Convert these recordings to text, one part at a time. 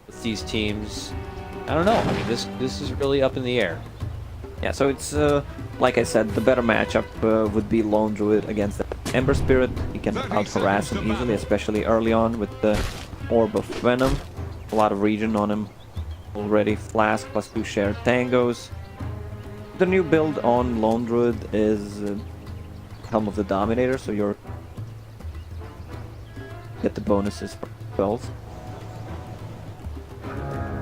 with these teams. I don't know. I mean, this is really up in the air. Yeah, so it's like I said, the better matchup would be Lone Druid against the Ember Spirit. He can out-harass him easily, especially early on with the Orb of Venom. A lot of regen on him already. Flask plus 2 shared tangos. The new build on Lone Druid is Helm of the Dominator, so you're get the bonuses for spells.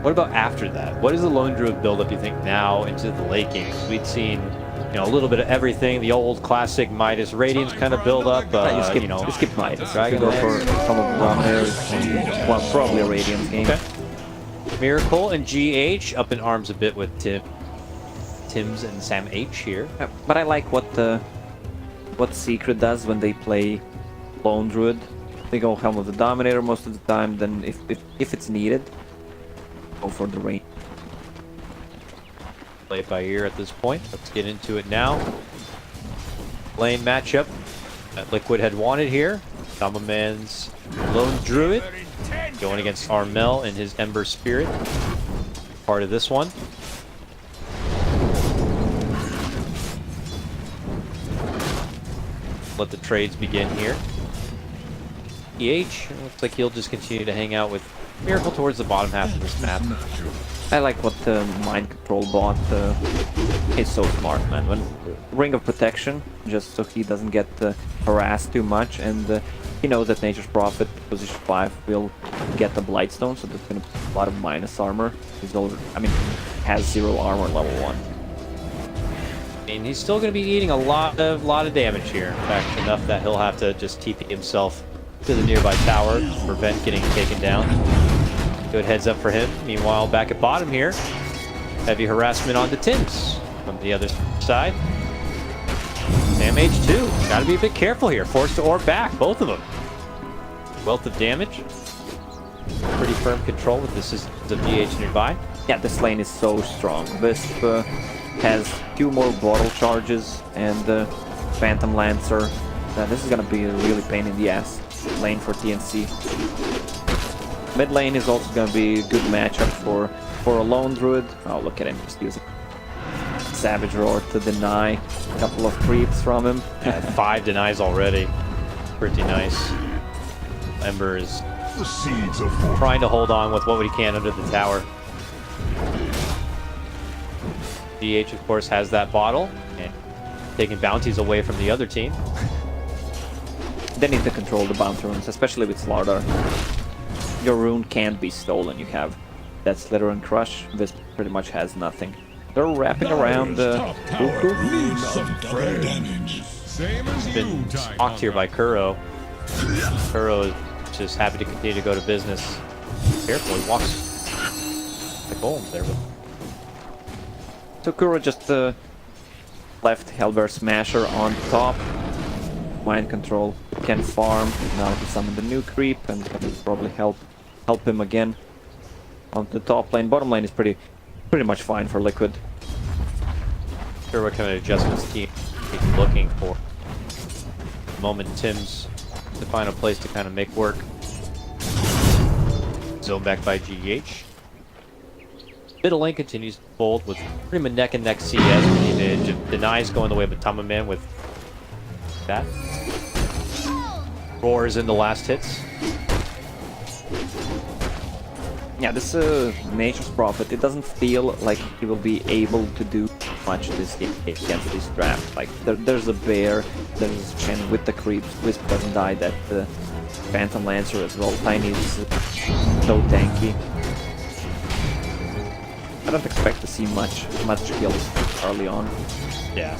What about after that? What is the Lone Druid build-up, you think, now into the late games? We'd seen, you know, a little bit of everything. The old classic Midas Radiance kind of build-up. You skip Midas. Dragon go for some of the Dominators. Well, probably a Radiance game. Okay. Miracle and GH up in arms a bit with Tim's and Sam H here. But I like what Secret does when they play Lone Druid. They go Helm of the Dominator most of the time. Then if it's needed, go for the rain. Play it by ear at this point. Let's get into it now. Lane matchup that Liquid had wanted here. Man's Lone Druid going against Armel and his Ember Spirit. Part of this one. Let the trades begin here. EH looks like he'll just continue to hang out with Miracle towards the bottom half of this map. I like what the Mind Control bot is so smart, man. When Ring of Protection, just so he doesn't get harassed too much, and he knows that Nature's Prophet, position 5, will get the Blightstone, so that's gonna put a lot of minus armor. He's already, I mean, has 0 armor level 1. And he's still gonna be eating a lot of damage here. In fact, enough that he'll have to just TP himself to the nearby tower to prevent getting taken down. Good heads up for him. Meanwhile, back at bottom here, heavy harassment on the Tims from the other side. Sam H2, gotta be a bit careful here. Forced to orb back, both of them. Wealth of damage. Pretty firm control with the systems of DH nearby. Yeah, this lane is so strong. Wisp has 2 more bottle charges and Phantom Lancer. This is gonna be a really pain in the ass lane for TNC. Mid lane is also gonna be a good matchup for a Lone Druid. Oh, look at him, just using Savage Roar to deny a couple of creeps from him. 5 denies already. Pretty nice. Ember is trying to hold on with what he can under the tower. DH, of course, has that bottle and taking bounties away from the other team. They need to control the bounty runes, especially with Slardar. Your rune can't be stolen. You have that Slither and Crush. This pretty much has nothing. They're wrapping around Cuckoo. Been stalked here by Kuro. Kuro is just happy to continue to go to business. Careful, he walks the golems there. So Kuro just left Hellbear Smasher on top. Mind Control can farm. Now he summoned the new creep and can probably help him again on the top lane. Bottom lane is pretty much fine for Liquid. Sure, what kind of adjustments team is looking for. The moment Tim's to find a place to kind of make work. Zone back by GH. Middle lane continues to fold with pretty much neck and neck CS. Denies going the way of Tamaman with that. Roars in the last hits. Yeah, this Nature's Prophet, it doesn't feel like he will be able to do much this game against this draft. Like, there's a bear, there's Chen with the creeps, Wisp doesn't die, that Phantom Lancer as well. Tiny is so tanky. I don't expect to see much kills early on. Yeah.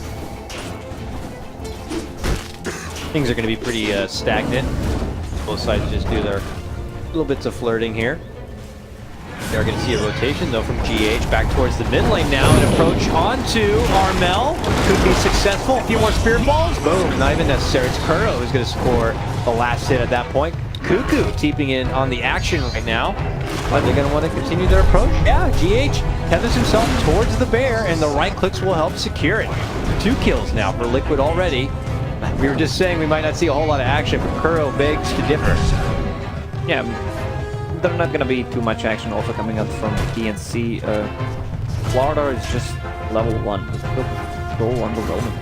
Things are going to be pretty stagnant. Both sides just do their little bits of flirting here. They're going to see a rotation, though, from GH back towards the mid lane now. An approach onto Armel. Could be successful. A few more Spirit Balls. Boom. Not even necessary. It's Kuro who's going to score the last hit at that point. Cuckoo teeping in on the action right now. Are they going to want to continue their approach? Yeah, GH tethers himself towards the bear, and the right clicks will help secure it. 2 kills now for Liquid already. We were just saying we might not see a whole lot of action, but Kuro begs to differ. Yeah, there's not gonna be too much action also coming out from TNC. Florida is just level 1. It's still so underwhelming.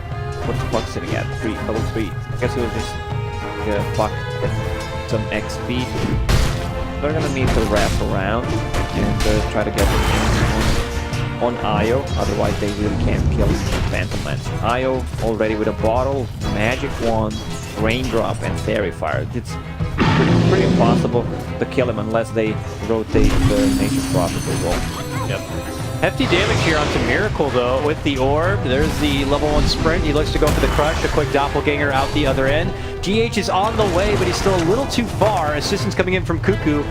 What's Puck sitting at? Level 3. I guess he was just Puck get some XP. They're gonna need to wrap around and try to get him on Io, otherwise they really can't kill Phantom Lance. Io already with a bottle, magic wand, raindrop, and fairy fire. It's pretty impossible to kill him unless they rotate the Nation Prophet as well. Yep. Hefty damage here onto Miracle, though, with the orb. There's the level 1 sprint. He looks to go for the crush. A quick doppelganger out the other end. GH is on the way, but he's still a little too far. Assistance coming in from Cuckoo.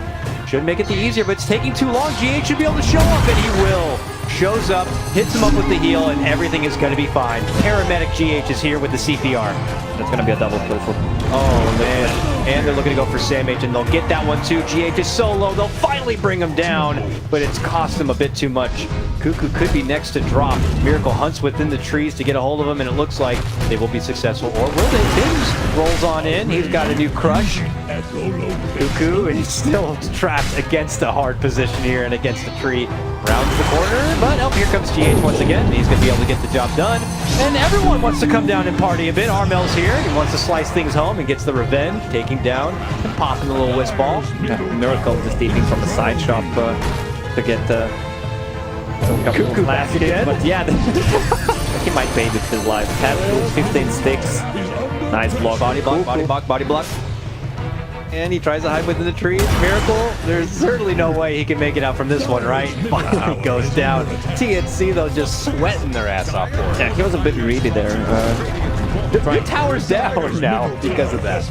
Should make it the easier, but it's taking too long. GH should be able to show up, and he will. Shows up, hits him up with the heal, and everything is going to be fine. Paramedic GH is here with the CPR. That's going to be a double kill for... Oh, man. And they're looking to go for Sam H, and they'll get that one, too. GH is so low, they'll finally bring him down, but it's cost them a bit too much. Cuckoo could be next to drop. Miracle hunts within the trees to get a hold of him, and it looks like they will be successful. Or will they? Tims rolls on in. He's got a new crush. Cuckoo, and he's still trapped against a hard position here and against the tree. Rounds the corner, but oh, here comes GH once again. He's going to be able to get the job done. And everyone wants to come down and party a bit. Armel's here. He wants to slice things home and gets the revenge, taking down and popping the little whisk ball. Miracle just thieving from the side shop to get the Cuckoo back again. But yeah, he might pay with his life. Has 15 sticks. Nice block. Body block, body block, body block. And he tries to hide within the trees. Miracle, there's certainly no way he can make it out from this one, right? Finally goes down. TNC, though, just sweating their ass off for it. Yeah, he was a bit greedy there. The tower's down now because of that.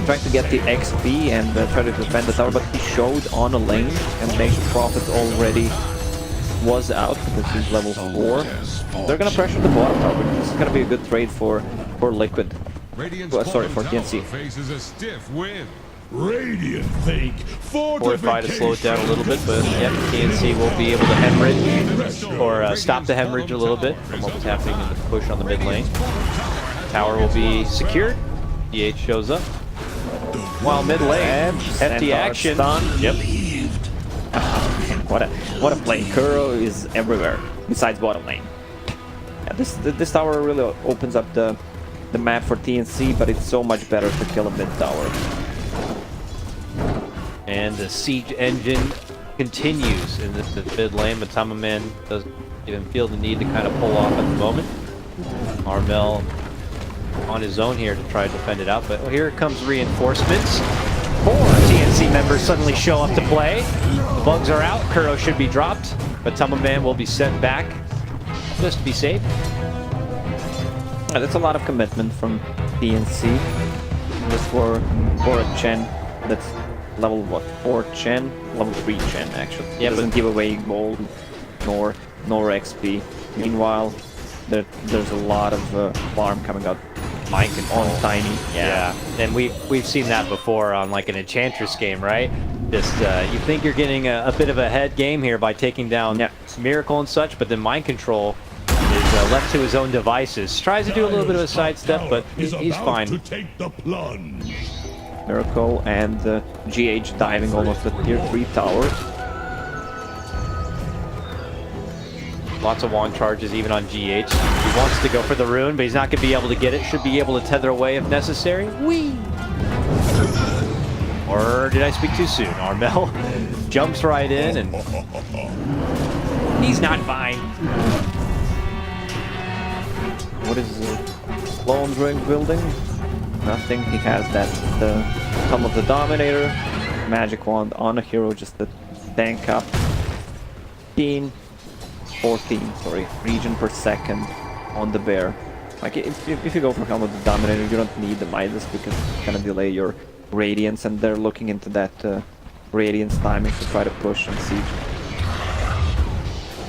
Trying to get the XP and try to defend the tower, but he showed on a lane, and Nation Prophet already was out because he's level 4. They're gonna pressure the bottom tower. This is gonna be a good trade for Liquid. Sorry, for TNC. Faces a stiff win. Radiant think Fortify to slow it down a little bit, but yep, TNC will be able to hemorrhage or stop the hemorrhage a little bit from what was happening in the push on the mid lane. Tower will be secured. DH shows up. While mid lane, hefty action. Yep. What a play. Kuro is everywhere besides bottom lane. Yeah, this tower really opens up the map for TNC, but it's so much better to kill a mid tower. And the siege engine continues in the mid lane, but Tamaman doesn't even feel the need to kind of pull off at the moment. Armel on his own here to try to defend it out, but here comes reinforcements. 4 TNC members suddenly show up to play. The bugs are out, Kuro should be dropped, but Tamaman will be sent back just to be safe. That's a lot of commitment from TNC. Just for a Chen that's level what? 4 Chen? Level 3 Chen actually. Yeah, doesn't give away gold nor XP. Meanwhile, there's a lot of farm coming out. Mind control on Tiny. Yeah. And we've seen that before on like an Enchantress game, right? Just you think you're getting a bit of a head game here by taking down Miracle and such, but then Mind Control is left to his own devices. Tries to do a little bit of a sidestep, but he's fine. To take the plunge. Miracle and GH diving almost at tier 3 tower. Lots of wand charges even on GH. He wants to go for the rune, but he's not going to be able to get it. Should be able to tether away if necessary. Whee! Or did I speak too soon? Armel jumps right in and he's not fine. What is Lone Drink building? Nothing. He has that Thumb of the Dominator, magic wand on a hero just to tank up. 14 region per second on the bear. Like if you go for Helm of the Dominator, you don't need the Midas because it's gonna delay your Radiance, and they're looking into that Radiance timing to try to push and siege.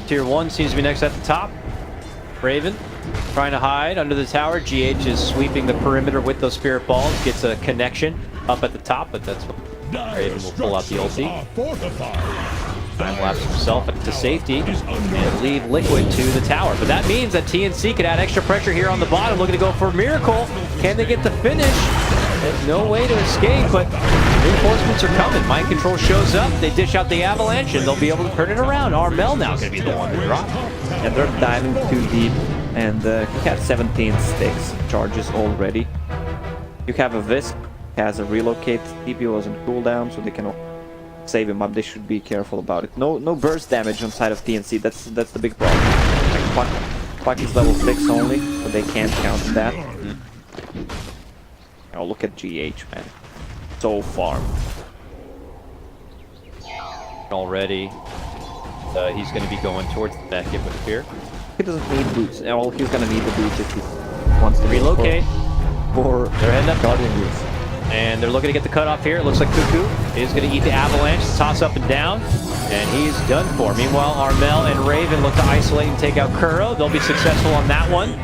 Tier 1 seems to be next at the top. Raven trying to hide under the tower. GH is sweeping the perimeter with those spirit balls. Gets a connection up at the top, but that's what Raven will pull out the ulti. Time-lapse himself to safety and leave Liquid to the tower. But that means that TNC could add extra pressure here on the bottom, looking to go for a miracle. Can they get the finish? There's no way to escape, but reinforcements are coming. Mind Control shows up, they dish out the avalanche, and they'll be able to turn it around. Armel now going to be the one to drop. And they're diving too deep, and he had 17 sticks charges already. You have a Wisp, has a relocate, TP was on cooldown, so they can save him up. They should be careful about it. No burst damage on side of TNC, that's the big problem. Like, Puck is level 6 only, so they can't count that. Oh, look at GH, man. So farm. Already, he's going to be going towards the back with Fear. He doesn't need boots. All he's gonna need the boots if he wants to relocate. For they're heading up Guardian boots. And they're looking to get the cutoff here. It looks like Cuckoo is going to eat the avalanche, toss up and down, and he's done for. Meanwhile, Armel and Raven look to isolate and take out Kuro. They'll be successful on that one.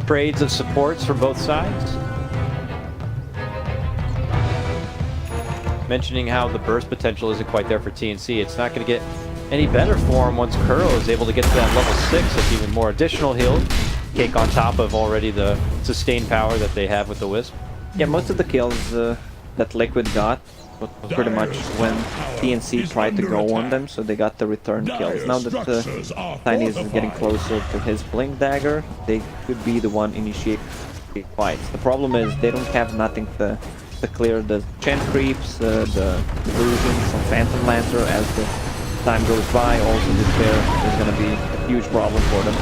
Trades of supports for both sides. Mentioning how the burst potential isn't quite there for TNC. It's not going to get any better for him once Kuro is able to get to that level 6 with even more additional heal. Cake on top of already the sustained power that they have with the Wisp. Yeah, most of the kills that Liquid got was pretty much when TNC tried to go on them, so they got the return kills. Now that Tiny is getting closer to his Blink Dagger, they could be the one initiating fights. The problem is they don't have nothing to clear the Chen creeps, the illusions of Phantom Lancer as the time goes by. Also, this bear is going to be a huge problem for them.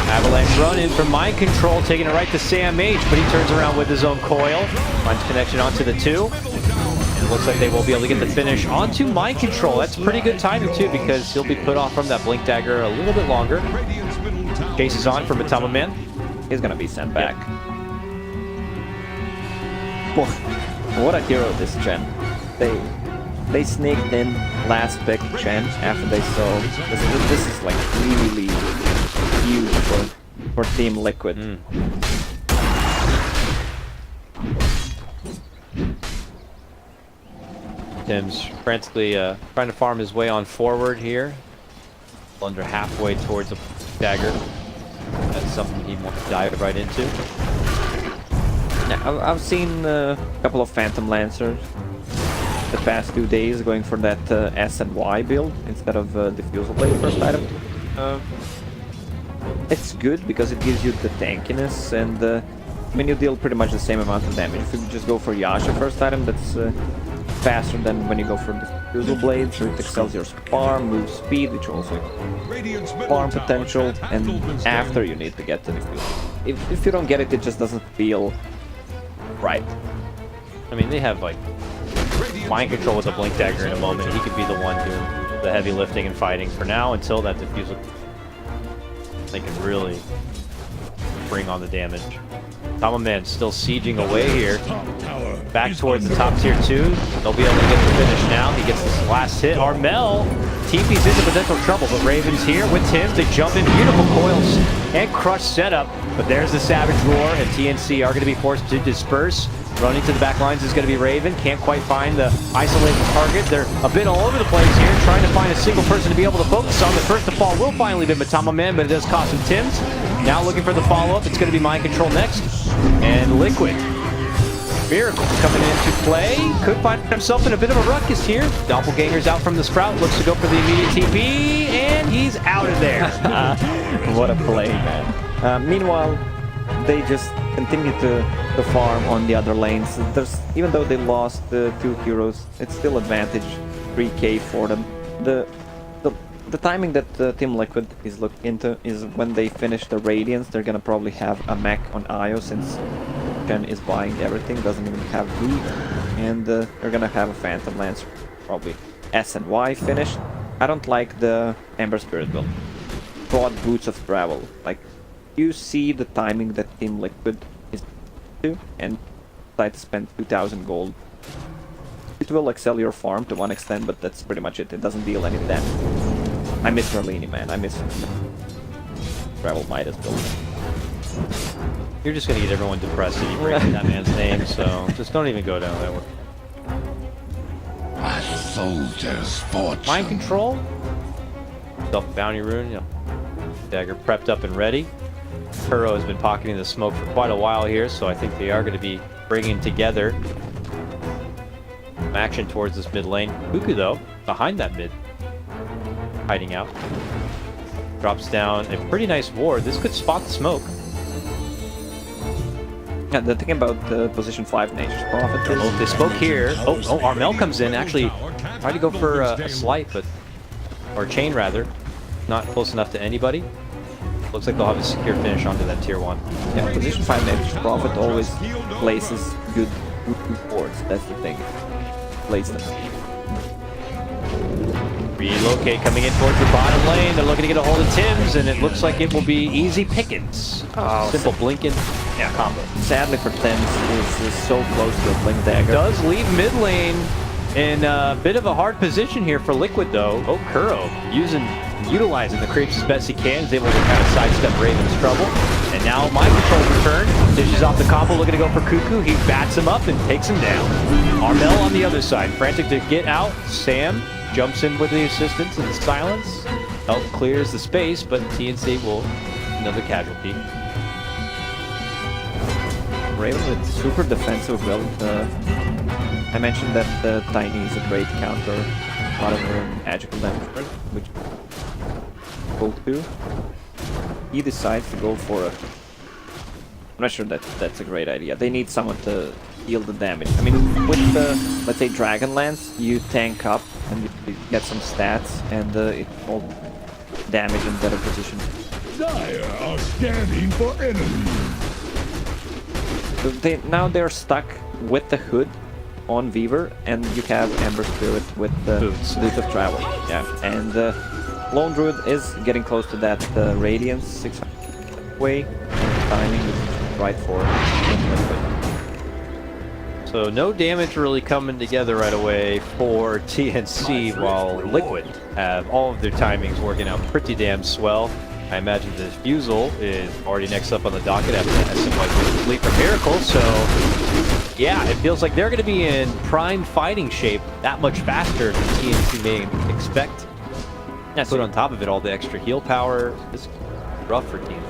Avalanche run in from Mind Control, taking it right to Sam H, but he turns around with his own coil. Finds connection onto the 2. And it looks like they will be able to get the finish onto Mind Control. That's pretty good timing too, because he'll be put off from that Blink Dagger a little bit longer. Chases on from Matama Man. He's going to be sent back. Boy, what a hero this Chen. They sneaked in last pick Chen after they saw this is like really huge for Team Liquid. Tim's frantically trying to farm his way on forward here. Under halfway towards a dagger. That's something he wants to dive right into. Now, I've seen a couple of Phantom Lancers the past 2 days going for that S and Y build instead of Diffusal Blade first item. It's good because it gives you the tankiness, and I mean, you deal pretty much the same amount of damage. If you just go for Yasha first item, that's faster than when you go for Diffusal Blade, so it excels your farm, move speed, which also farm potential, and after you need to get to Diffusal. If you don't get it, it just doesn't feel right. I mean, they have like Mind Control with a Blink Dagger in a moment. He could be the one doing the heavy lifting and fighting for now until that Diffusal. They can really bring on the damage. Tama Man still sieging away here. Back towards the top tier 2. They'll be able to get the finish now. He gets this last hit. Armel TP's into potential trouble, but Raven's here with Tim. They jump in. Beautiful coils and crush setup. But there's the Savage Roar, and TNC are going to be forced to disperse. Running to the back lines is going to be Raven. Can't quite find the isolated target. They're a bit all over the place here, trying to find a single person to be able to focus on. The first to fall will finally be Matama Man, but it does cost him Tim's. Now looking for the follow-up. It's going to be Mind Control next. And Liquid. Miracle coming into play. Could find himself in a bit of a ruckus here. Doppelganger's out from the Sprout. Looks to go for the immediate TP. And he's out of there. What a play, man. Meanwhile, they just continue to farm on the other lanes. Even though they lost the 2 heroes, it's still advantage 3k for them. The timing that Team Liquid is looking into is when they finish the Radiance. They're gonna probably have a mech on Io, since Chen is buying everything, doesn't even have B, and they're gonna have a Phantom Lancer, probably S and Y finished. I don't like the Ember Spirit build. Broad Boots of Travel. Like, you see the timing that Team Liquid is to, and decide to spend 2,000 gold. It will excel your farm to one extent, but that's pretty much it. It doesn't deal any damage. I miss Merlini, man. I miss Travel Midas build. You're just going to get everyone depressed if you bring that man's name, so just don't even go down that way. My soldier's fortune. Mind Control. Self-bounty rune, you know. Dagger prepped up and ready. Kuro has been pocketing the smoke for quite a while here, so I think they are going to be bringing together some action towards this mid lane. Cuckoo, though, behind that mid. Hiding out. Drops down a pretty nice ward. This could spot the smoke. Yeah, the thing about the position 5 Nature's Prophet is... Oh, they spoke here. Oh, Armel comes in. Actually, tried to go for a slight, but... Or chain, rather. Not close enough to anybody. Looks like they'll have a secure finish onto that tier 1. Yeah, position 5 Nature's Prophet always places good wards. That's the thing. Plays them. Relocate coming in towards the bottom lane. They're looking to get a hold of Tim's, and it looks like it will be easy pickings. Simple blinking combo. Sadly for Tim's, is so close to a Blink Dagger. Does leave mid lane in a bit of a hard position here for Liquid, though. Oh, Kuro utilizing the creeps as best he can. Is able to kind of sidestep Raven's trouble. And now Mind Control return. Dishes off the combo, looking to go for Cuckoo. He bats him up and takes him down. Armel on the other side, frantic to get out. Sam jumps in with the assistance and the silence. Help clears the space, but TNC will another casualty. Raven with super defensive build. I mentioned that Tiny is a great counter, a lot of magical damage, which go to. He decides to go for a... I'm not sure that's a great idea. They need someone to heal the damage. I mean, with the, let's say, Dragonlance, you tank up and you get some stats, and it will damage in better position. Dire are scanning for enemies. Now they're stuck with the hood on Weaver, and you have Ember Spirit with the Boots of Travel. Yeah, and Lone Druid is getting close to that Radiance 600 way. Timing is right for it. So no damage really coming together right away for TNC, while Liquid have all of their timings working out pretty damn swell. I imagine the Fusel is already next up on the docket after that SMY complete for Miracle, so yeah, it feels like they're going to be in prime fighting shape that much faster than TNC may expect. Put on top of it all the extra heal power. This is rough for TNC.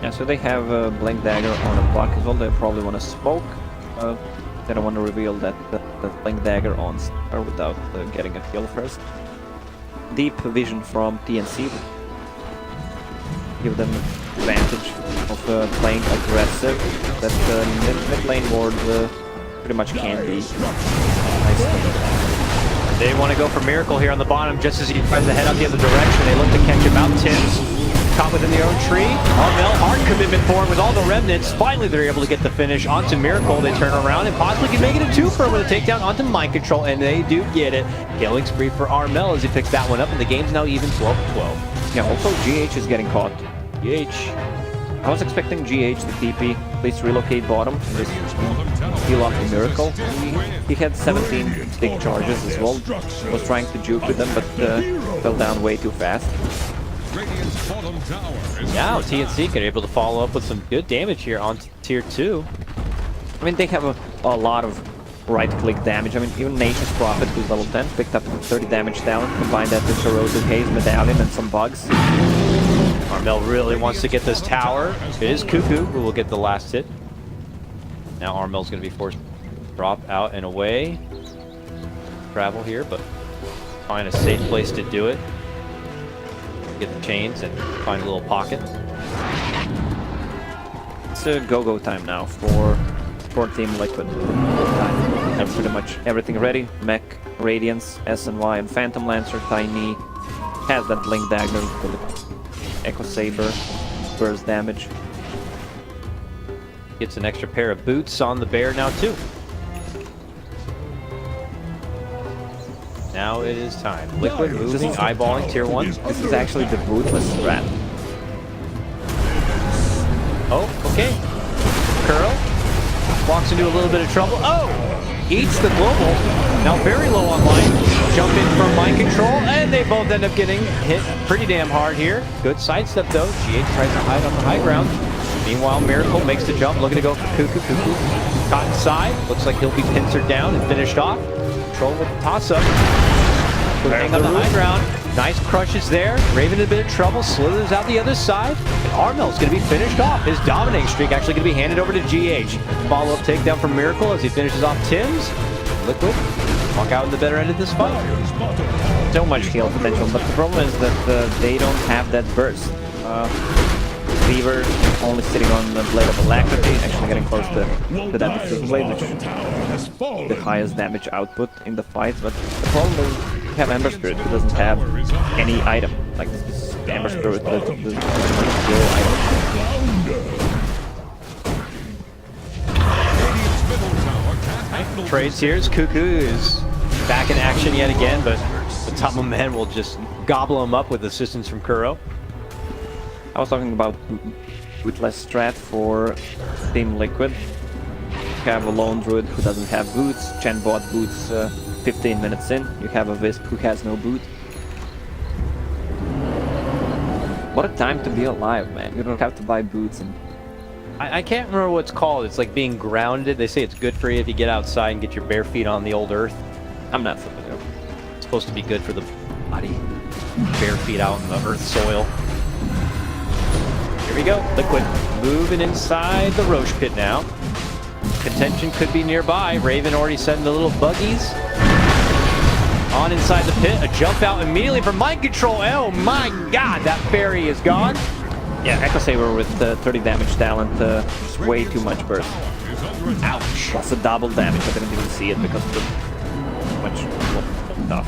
Yeah, so they have a Blink Dagger on a block as well. They probably want to smoke. They don't want to reveal that the Blink Dagger on Star without getting a kill first. Deep vision from TNC. Give them advantage of playing aggressive. That mid lane ward pretty much can be. They want to go for Miracle here on the bottom just as he tries to head out the other direction. They look to catch him out. Tim's caught within their own tree. Armel, hard commitment for him with all the remnants. Finally, they're able to get the finish onto Miracle. They turn around and possibly can make it a twofer with a takedown onto Mind Control, and they do get it. Killing spree for Armel as he picks that one up, and the game's now even 12-12. Yeah, also GH is getting caught. GH. I was expecting GH to TP. Please relocate bottom. Just heal off the Miracle. He had 17 stick charges as well. Was trying to juke with them, but fell down way too fast. Now TNC are able to follow up with some good damage here on tier 2. I mean, they have a lot of right-click damage. I mean, even Nature's Prophet, who's level 10, picked up 30 damage down. Combine that with Corrosive Haze, Medallion, and some bugs. Armel really wants to get this tower. It is Cuckoo who will get the last hit. Now Armel's going to be forced to drop out and away. Travel here, but find a safe place to do it. Get the chains and find a little pocket. It's a go-go time now for Team Liquid. Have pretty much everything ready. Mech, Radiance, SNY, and Phantom Lancer. Tiny has that Blink Dagger. Echo Saber, burst damage. Gets an extra pair of boots on the bear now too. Now it is time. Liquid moving, eyeballing tier 1. This is actually the bootless strat. Oh, okay. Kuro walks into a little bit of trouble. Oh! Eats the global. Now very low on life. Jump in from Mind Control, and they both end up getting hit pretty damn hard here. Good sidestep though. GH tries to hide on the high ground. Meanwhile, Miracle makes the jump, looking to go for Cuckoo. Cuckoo caught inside. Looks like he'll be pincered down and finished off. Control with the toss-up. Hang on the high ground. Nice crushes there. Raven in a bit of trouble, slithers out the other side. And Armel's going to be finished off. His dominating streak actually going to be handed over to GH. Follow-up takedown from Miracle as he finishes off Tim's. Liquid walk out in the better end of this fight. So much heal potential, but the problem is that they don't have that burst. Weaver only sitting on the Blade of Alacrity, actually getting close to that Precision Blade, which is the highest damage output in the fight. But the problem is you have Ember Spirit, who doesn't have any item. Like this is the Ember Spirit with the zero item. Trades here as Cuckoo is back in action yet again, but the top of men will just gobble him up with assistance from Kuro. I was talking about bootless strat for Team Liquid. You have a lone druid who doesn't have boots. Chen bought boots 15 minutes in. You have a Wisp who has no boot. What a time to be alive, man. You don't have to buy boots. And I can't remember what it's called. It's like being grounded. They say it's good for you if you get outside and get your bare feet on the old earth. I'm not familiar. It's supposed to be good for the body. Bare feet out in the earth soil. Here we go. Liquid moving inside the Roche pit now. Contention could be nearby. Raven already sending the little buggies on inside the pit. A jump out immediately from Mind Control. Oh my god, that fairy is gone. Yeah, Echo Saber with 30 damage talent, just way too much burst. Ouch. Plus a double damage. I didn't even see it because of the much stuff.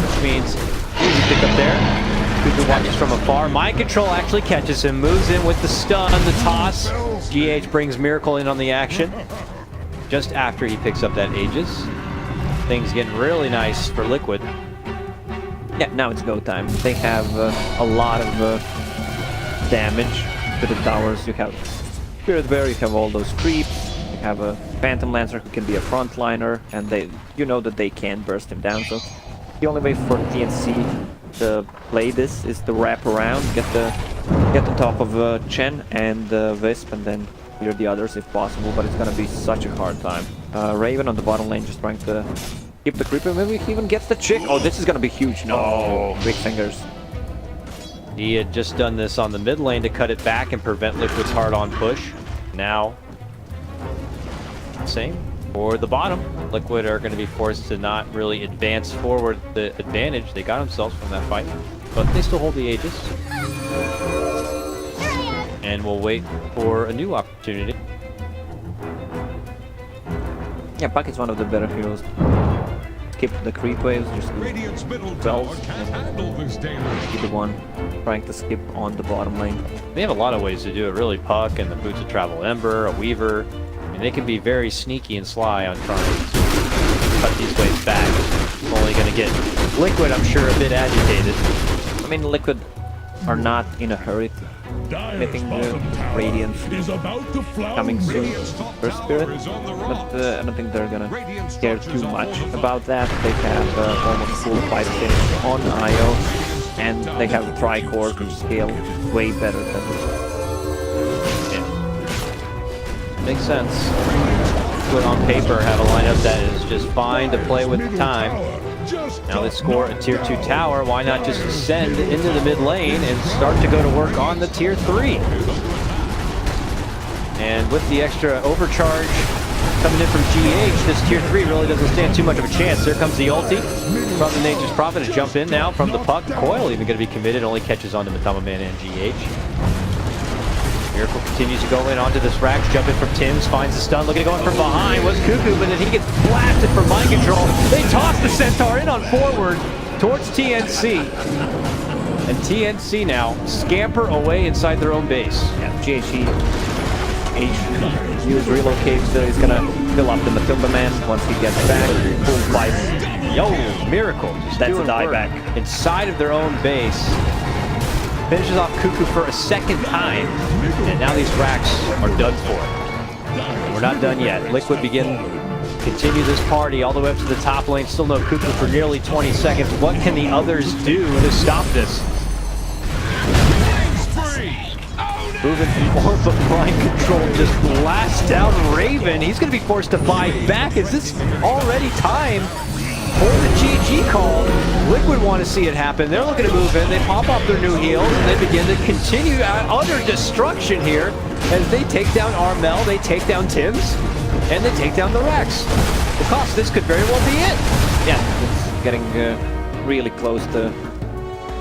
Which means easy pick up there. Cuckoo watches from afar. Mind Control actually catches him, moves in with the stun, the toss. GH brings Miracle in on the action. Just after he picks up that Aegis. Things getting really nice for Liquid. Yeah, now it's go time. They have a lot of damage to the towers. You have Spirit Bear, you have all those creeps. You have a Phantom Lancer who can be a frontliner, and you know that they can burst him down. So the only way for TNC to play this is to wrap around, get on top of Chen and Wisp, and then clear the others if possible. But it's gonna be such a hard time. Raven on the bottom lane just trying to keep the creeper. Maybe he even gets the chick. Oh, this is gonna be huge. No, big fingers. He had just done this on the mid lane to cut it back and prevent Liquid's hard-on push. Now, same for the bottom. Liquid are going to be forced to not really advance forward the advantage they got themselves from that fight, but they still hold the Aegis. And we'll wait for a new opportunity. Yeah, Puck is one of the better heroes. Skip the creep waves, just do spells, and be the one trying to skip on the bottom lane. They have a lot of ways to do it, really. Puck and the Boots of Travel Ember, a Weaver. I mean, they can be very sneaky and sly on trying to cut these waves back. It's only going to get Liquid, I'm sure, a bit agitated. I mean, Liquid are not in a hurry to anything new. Radiance coming soon for Spirit, but I don't think they're gonna care too much about that. They have almost full fight finish on IO, and they have a Tricore who scale way better than Makes sense. Put on paper, have a lineup that is just fine to play with the time. Now they score a tier 2 tower. Why not just ascend into the mid lane and start to go to work on the tier 3? And with the extra overcharge coming in from GH, this tier 3 really doesn't stand too much of a chance. There comes the ulti from the Nature's Prophet to jump in now from the Puck. Coil even going to be committed, only catches onto Matama Man and GH. Miracle continues to go in onto this Rax, jumping from Tim's, finds the stun, looking to go in from behind, was Cuckoo, but then he gets blasted for Mind Control. They toss the Centaur in on forward towards TNC. And TNC now scamper away inside their own base. Yeah, GH use relocate, so he's gonna fill up the Matumba Man once he gets back. Full fight. Yo, Miracle. That's a dieback. Inside of their own base. Finishes off Cuckoo for a second time, and now these racks are done for. We're not done yet. Liquid continue this party all the way up to the top lane. Still no Cuckoo for nearly 20 seconds. What can the others do to stop this? Moving forward, but Mind Control just blasts down Raven. He's going to be forced to buy back. Is this already time for the GG call. Liquid want to see it happen. They're looking to move in. They pop off their new heals, and they begin to continue utter destruction here as they take down Armel, they take down Tims, and they take down the Rex. The cost, this could very well be it. Yeah, it's getting really close to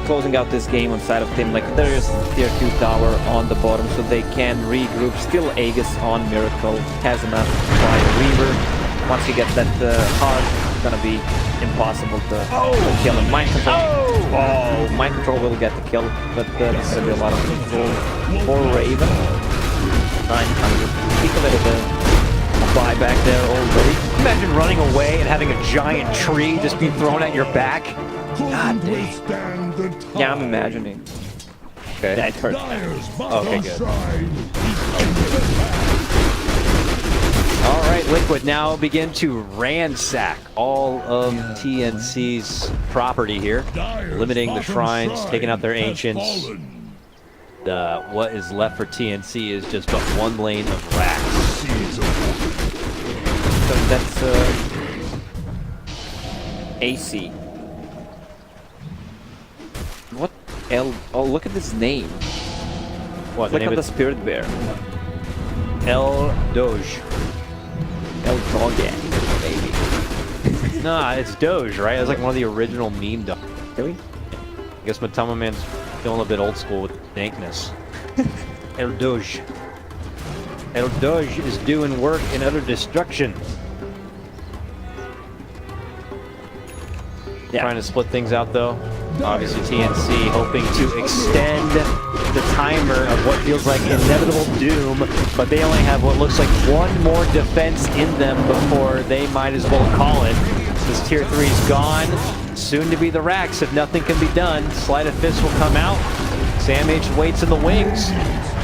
closing out this game on side of Tim. Like, there is tier 2 tower on the bottom, so they can regroup. Still Aegis on Miracle, has enough to try Reaver. Once you get that hard, it's gonna be impossible to kill him. Mind Control. Oh, Mind Control will get the kill, but there's gonna be a lot of control for Raven. 900. Speak a little bit. Buyback there already. Imagine running away and having a giant tree just be thrown at your back. God dang. Withstand the tide. Yeah, I'm imagining. Okay. That hurts. Dyer's Okay, bottom good. shrine. All right, Liquid now begin to ransack all of TNC's property here, Dyer's limiting the bottom shrines, shrine taking out their has ancients. fallen. What is left for TNC is just but one lane of racks. So that's AC. What L? Oh, look at this name. What, the Click name on the of Spirit Bear. El Doge. El Doge, baby. Nah, it's Doge, right? It's like one of the original meme dogs. Really? I guess Matama Man's feeling a bit old school with dankness. El Doge. El Doge is doing work in utter destruction. Yeah. Trying to split things out though. Obviously TNC hoping to extend the timer of what feels like inevitable doom, but they only have what looks like one more defense in them before they might as well call it. This tier 3's gone. Soon to be the racks if nothing can be done. Sleight of Fist will come out. Sam H waits in the wings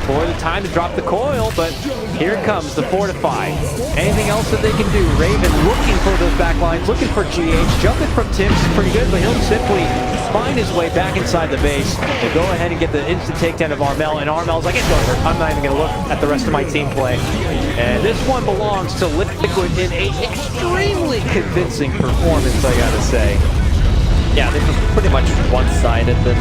for the time to drop the coil, but here comes the Fortify. Anything else that they can do? Raven looking for those back lines, looking for GH. Jumping from Tims is pretty good, but he'll simply find his way back inside the base and go ahead and get the instant takedown of Armel, and Armel's like, it's over. I'm not even going to look at the rest of my team play. And this one belongs to Liquid in a extremely convincing performance, I gotta say. Yeah, this was pretty much one-sided, and